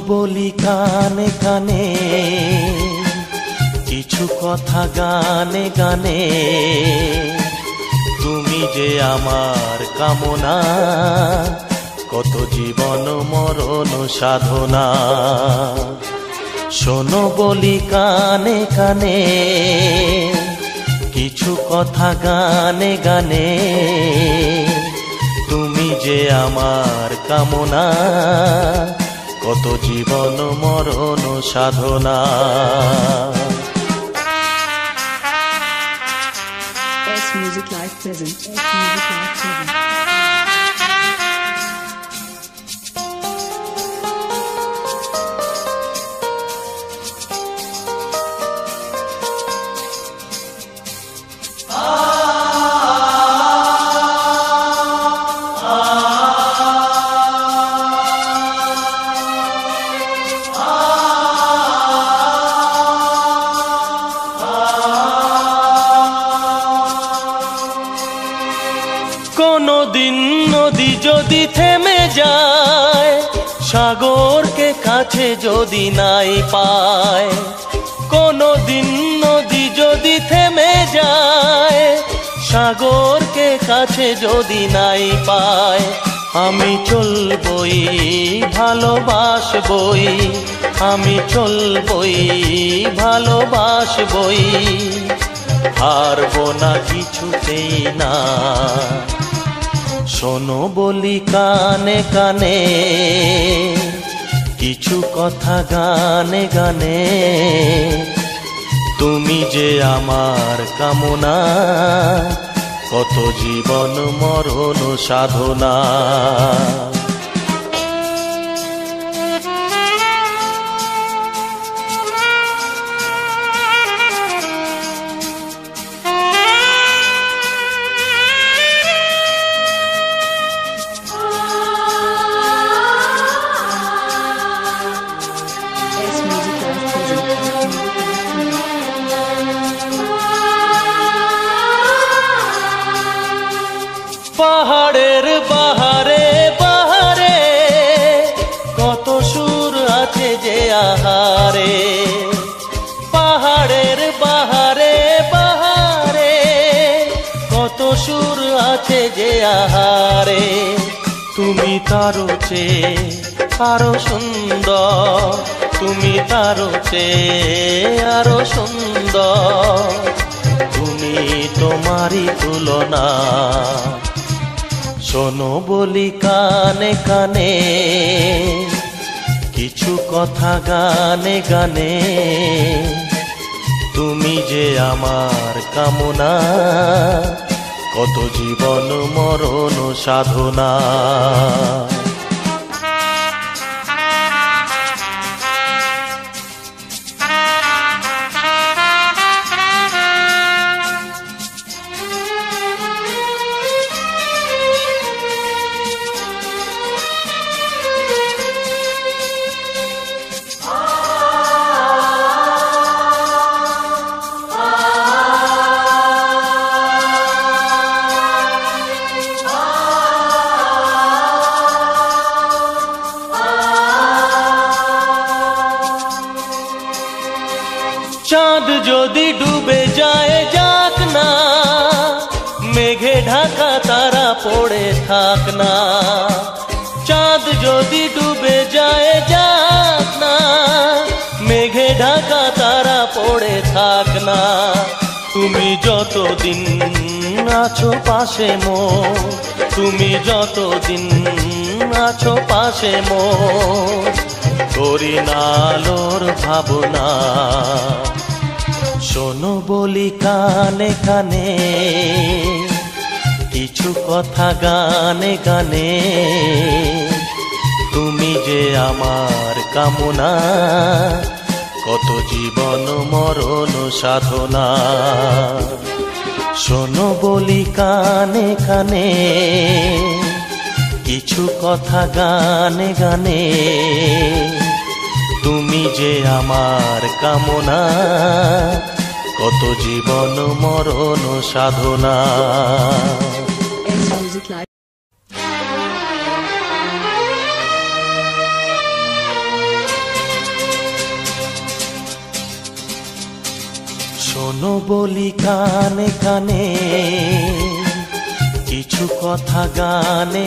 বলি কানে কানে, কিছু কথা গানে গানে। তুমি যে আমার কামনা, কত জীবন মরণ সাধনা। শোনো বলি কানে কানে, কিছু কথা গানে গানে। তুমি যে আমার কামনা, কত জীবন মরণ সাধনা। S Music Live present. S Music Live present. কোনদিন নদী যদি থেমে যায়, সাগরকে কাছে যদি নাই পায়। কোনদিন নদী যদি থেমে যায়, সাগরকে কাছে যদি নাই পায়। আমি চলবই ভালোবাসবই, আমি চলবই ভালোবাসবই। হারবো না কিছুতেই না। শোনো বলি কানে কানে, কিছু কথা গানে গানে। তুমি যে আমার কামনা, কত জীবন মরণ সাধনা। পাহাড়ের বাহারে বাহারে, কত সুর আছে যে আহারে। পাহাড়ের বাহারে বাহারে, কত সুর আছে যে আহারে। তুমি তারও চেয়ে আরো সুন্দর, তুমি তারও চেয়ে আরো সুন্দর। তুমি তোমারই তুলনা। শোনো বলি কানে কানে, কিছু কথা গানে গানে। তুমি যে আমার কামনা, কত জীবন মরণ সাধনা। চাঁদ যদি ডুবে যায় যাক না, মেঘে ঢাকা তারা পড়ে থাক না। চাঁদ যদি ডুবে যায় যাক না, মেঘে ঢাকা তারা পড়ে থাক না। তুমি যতদিন আছো পাশে মোর, তুমি যতদিন আছো পাশে মোর, করি না আলোর ভাবনা। শোনো বলি কানে কানে, কিছু কথা গানে গানে। তুমি যে আমার কামনা, কত জীবন মরণ সাধনা। শোনো বলি কানে কানে, কিছু কথা গানে গানে। তুমি যে আমার কামনা, কত জীবন মরণ সাধনা। শোনো বলি কানে কানে কিছু কথা গানে